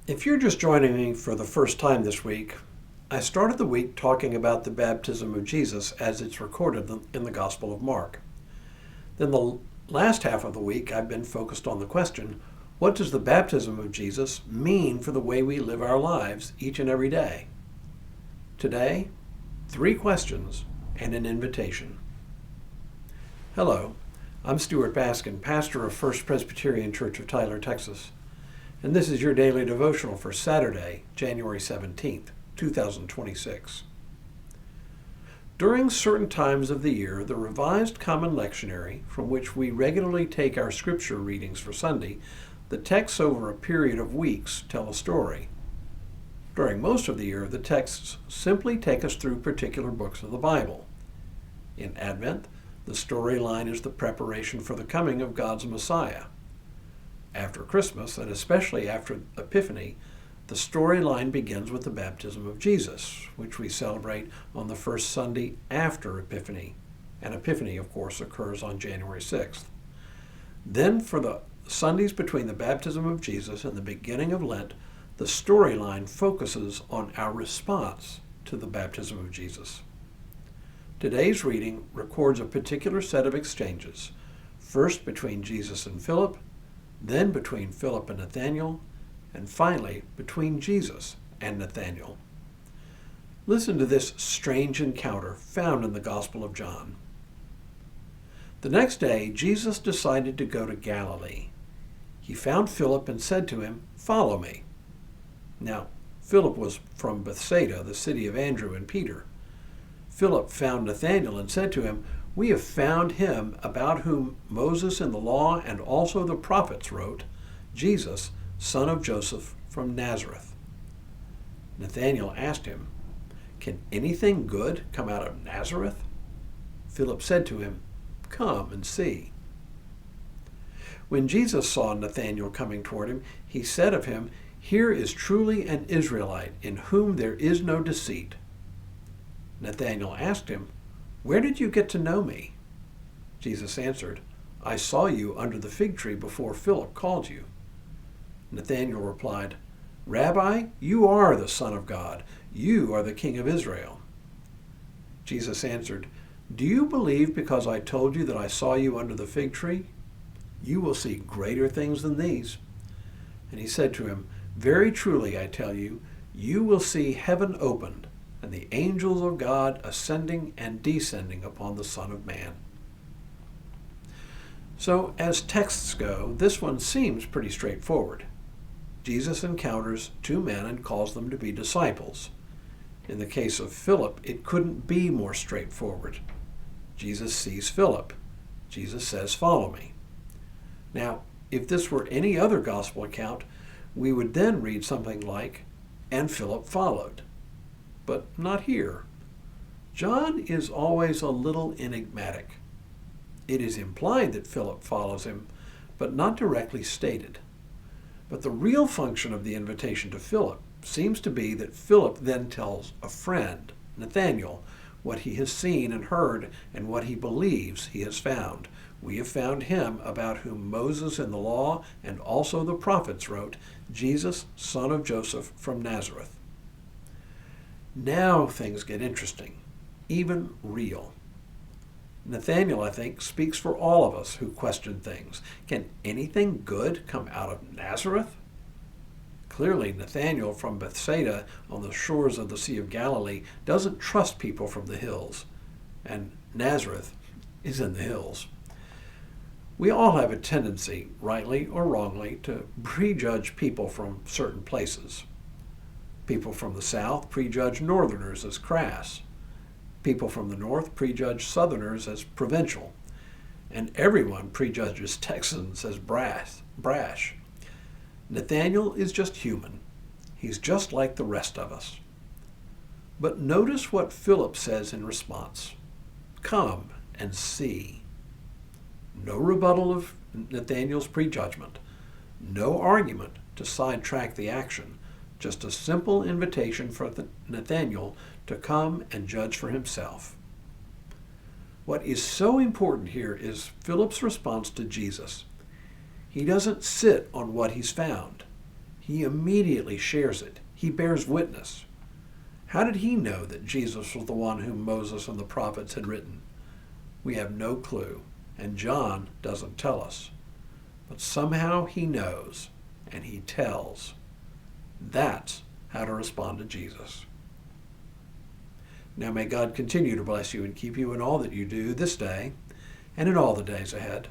If you're just joining me for the first time this week, I started the week talking about the baptism of Jesus as it's recorded in the Gospel of Mark. Then the last half of the week, I've been focused on the question, what does the baptism of Jesus mean for the way we live our lives each and every day? Today, 3 questions and an invitation. Hello, I'm Stuart Baskin, pastor of First Presbyterian Church of Tyler, Texas. And this is your daily devotional for Saturday, January 17th, 2026. During certain times of the year, the Revised Common Lectionary, from which we regularly take our scripture readings for Sunday, the texts over a period of weeks tell a story. During most of the year, the texts simply take us through particular books of the Bible. In Advent, the storyline is the preparation for the coming of God's Messiah. After Christmas, and especially after Epiphany, the storyline begins with the baptism of Jesus, which we celebrate on the first Sunday after Epiphany. And Epiphany, of course, occurs on January 6th. Then, for the Sundays between the baptism of Jesus and the beginning of Lent, the storyline focuses on our response to the baptism of Jesus. Today's reading records a particular set of exchanges, first between Jesus and Philip, then between Philip and Nathanael, and finally between Jesus and Nathanael. Listen to this strange encounter found in the Gospel of John. The next day, Jesus decided to go to Galilee. He found Philip and said to him, "Follow me." Now, Philip was from Bethsaida, the city of Andrew and Peter. Philip found Nathanael and said to him, "We have found him about whom Moses in the law and also the prophets wrote, Jesus, son of Joseph from Nazareth." Nathanael asked him, "Can anything good come out of Nazareth?" Philip said to him, "Come and see." When Jesus saw Nathanael coming toward him, he said of him, "Here is truly an Israelite in whom there is no deceit." Nathanael asked him, "Where did you get to know me?" Jesus answered, "I saw you under the fig tree before Philip called you." Nathanael replied, "Rabbi, you are the Son of God. You are the King of Israel." Jesus answered, "Do you believe because I told you that I saw you under the fig tree? You will see greater things than these." And he said to him, "Very truly I tell you, you will see heaven opened, and the angels of God ascending and descending upon the Son of Man." So, as texts go, this one seems pretty straightforward. Jesus encounters 2 men and calls them to be disciples. In the case of Philip, it couldn't be more straightforward. Jesus sees Philip. Jesus says, "Follow me." Now, if this were any other gospel account, we would then read something like, "And Philip followed." But not here. John is always a little enigmatic. It is implied that Philip follows him, but not directly stated. But the real function of the invitation to Philip seems to be that Philip then tells a friend, Nathanael, what he has seen and heard and what he believes he has found. "We have found him about whom Moses in the law and also the prophets wrote, Jesus, son of Joseph from Nazareth." Now things get interesting, even real. Nathanael, I think, speaks for all of us who question things. Can anything good come out of Nazareth? Clearly, Nathanael from Bethsaida on the shores of the Sea of Galilee doesn't trust people from the hills, and Nazareth is in the hills. We all have a tendency, rightly or wrongly, to prejudge people from certain places. People from the South prejudge Northerners as crass. People from the North prejudge Southerners as provincial. And everyone prejudges Texans as brash. Nathanael is just human. He's just like the rest of us. But notice what Philip says in response. "Come and see." No rebuttal of Nathanael's prejudgment. No argument to sidetrack the action. Just a simple invitation for Nathanael to come and judge for himself. What is so important here is Philip's response to Jesus. He doesn't sit on what he's found. He immediately shares it. He bears witness. How did he know that Jesus was the one whom Moses and the prophets had written? We have no clue, and John doesn't tell us. But somehow he knows, and he tells. That's how to respond to Jesus. Now may God continue to bless you and keep you in all that you do this day and in all the days ahead.